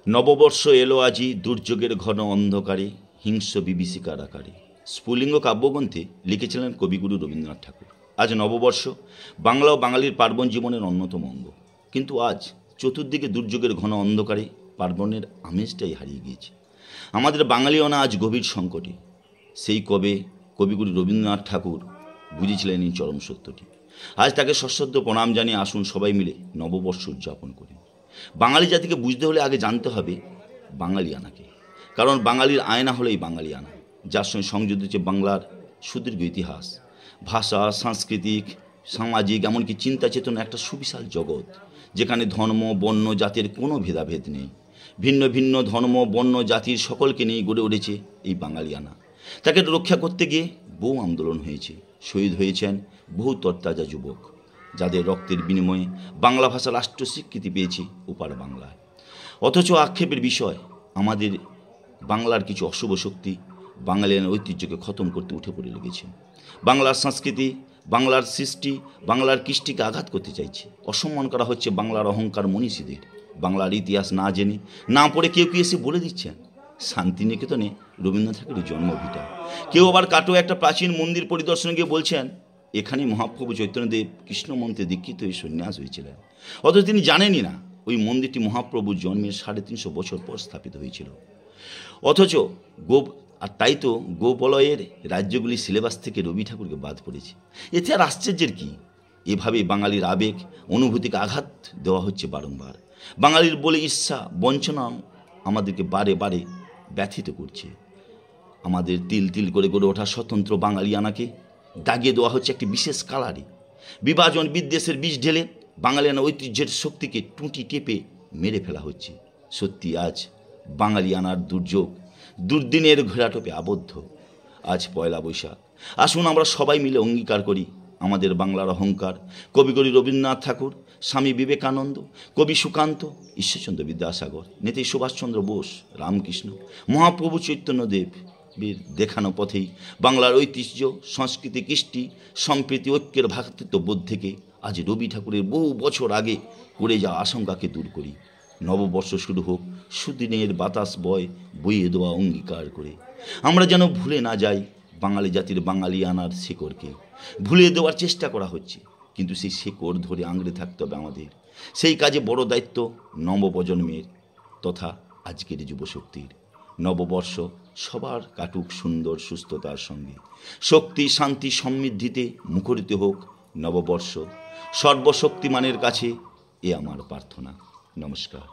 নববর্ষ এলো আজি দুর্যোগের ঘন অন্ধকারে, হিংস্র বিভীষিকার আকারে। স্ফুলিঙ্গ কাব্যগ্রন্থে লিখেছিলেন কবিগুরু রবীন্দ্রনাথ ঠাকুর। আজ নববর্ষ, বাংলা ও বাঙালির পার্বণ জীবনের অন্যতম অঙ্গ। কিন্তু আজ চতুর্দিকে দুর্যোগের ঘন অন্ধকারে পার্বণের আমেজটাই হারিয়ে গিয়েছে। আমাদের বাঙালিওনা আজ গভীর সংকটে। সেই কবিগুরু রবীন্দ্রনাথ ঠাকুর বুঝেছিলেন এই চরম সত্যটি। আজ তাকে সশ্রদ্ধ প্রণাম জানিয়ে আসুন সবাই মিলে নববর্ষ উদযাপন করি। বাঙালি জাতিকে বুঝতে হলে আগে জানতে হবে বাঙালিয়ানাকে। কারণ বাঙালির আয়না হলেই বাঙালিয়ানা, যার সঙ্গে সংযুক্ত হচ্ছে বাংলার সুদীর্ঘ ইতিহাস, ভাষা, সাংস্কৃতিক, সামাজিক, এমনকি চিন্তা চেতনা একটা সুবিশাল জগৎ, যেখানে ধর্ম, বর্ণ, জাতির কোনো ভেদাভেদ নেই। ভিন্ন ভিন্ন ধর্ম, বর্ণ, জাতির সকলকে নিয়ে গড়ে উঠেছে এই বাঙালিয়ানা। তাকে রক্ষা করতে গিয়ে বহু আন্দোলন হয়েছে, শহীদ হয়েছেন বহু তরতাজা যুবক, যাদের রক্তের বিনিময়ে বাংলা ভাষা রাষ্ট্র স্বীকৃতি পেয়েছে ওপার বাংলায়। অথচ আক্ষেপের বিষয়, আমাদের বাংলার কিছু অশুভ শক্তি বাঙালিয়ানার ঐতিহ্যকে খতম করতে উঠে পড়ে লেগেছে। বাংলার সংস্কৃতি, বাংলার সৃষ্টি, বাংলার কৃষ্টিকে আঘাত করতে চাইছে। অসম্মান করা হচ্ছে বাংলার অহংকার মনীষীদের। বাংলার ইতিহাস না জেনে, না পড়ে কেউ কি এসে বলে দিচ্ছেন শান্তিনিকেতনে রবীন্দ্রনাথ ঠাকুরের জন্মভিটা। কেউ আবার কাটো একটা প্রাচীন মন্দির পরিদর্শনে গিয়ে বলছেন এখানে মহাপ্রভু চৈতন্যদেব কৃষ্ণমন্ত্রে দীক্ষিত হয়ে সন্ন্যাস হয়েছিলেন। অথচ তিনি জানেনই না ওই মন্দিরটি মহাপ্রভুর জন্মের 350 বছর পর স্থাপিত হয়েছিল। অথচ তাই তো গোপলয়ের রাজ্যগুলি সিলেবাস থেকে রবি ঠাকুরকে বাদ পড়েছে। এতে আর আশ্চর্যের কী? এভাবে বাঙালির আবেগ, অনুভূতিকে আঘাত দেওয়া হচ্ছে বারংবার। বাঙালির বলে ঈর্ষা, বঞ্চনা আমাদেরকে বারে বারে ব্যথিত করছে। আমাদের তিল তিল করে গড়ে ওঠা স্বতন্ত্র বাঙালিয়ানাকে দাগিয়ে দেওয়া হচ্ছে একটি বিশেষ কালারে। বিভাজন বিদ্বেষের বীজ ঢেলে বাঙালিয়ানা ঐতিহ্যের শক্তিকে টুঁটি টেপে মেরে ফেলা হচ্ছে। সত্যি আজ বাঙালিয়ানার দুর্যোগ দুর্দিনের ঘোরাটোপে আবদ্ধ। আজ পয়লা বৈশাখ, আসুন আমরা সবাই মিলে অঙ্গীকার করি আমাদের বাংলার অহংকার কবিগুরু রবীন্দ্রনাথ ঠাকুর, স্বামী বিবেকানন্দ, কবি সুকান্ত, ঈশ্বরচন্দ্র বিদ্যাসাগর, নেতাজি সুভাষচন্দ্র বোস, রামকৃষ্ণ, মহাপ্রভু চৈতন্যদেব দেখানো পথেই বাংলার ঐতিহ্য, সংস্কৃতি, কৃষ্টি, সম্প্রীতি, ঐক্যের ভ্রাতৃত্ববোধ থেকে আজ রবি ঠাকুরের বহু বছর আগে করে যাওয়া আশঙ্কাকে দূর করি। নববর্ষ শুরু হোক সুদিনের বাতাস বইয়ে দেওয়া অঙ্গীকার করে। আমরা যেন ভুলে না যাই বাঙালি জাতির বাঙালিয়ানার শেকড়কে। ভুলিয়ে দেওয়ার চেষ্টা করা হচ্ছে, কিন্তু সেই শেকড় ধরে আঁকড়ে থাকতে হবে আমাদের। সেই কাজে বড় দায়িত্ব নবপ্রজন্মের তথা আজকের যুবশক্তির। নববর্ষ সবার কাটুক সুন্দর সুস্থতার সঙ্গে। শক্তি, শান্তি, সমৃদ্ধিতে মুখরিত হোক নববর্ষ। সর্বশক্তিমানের কাছে এ আমার প্রার্থনা। নমস্কার।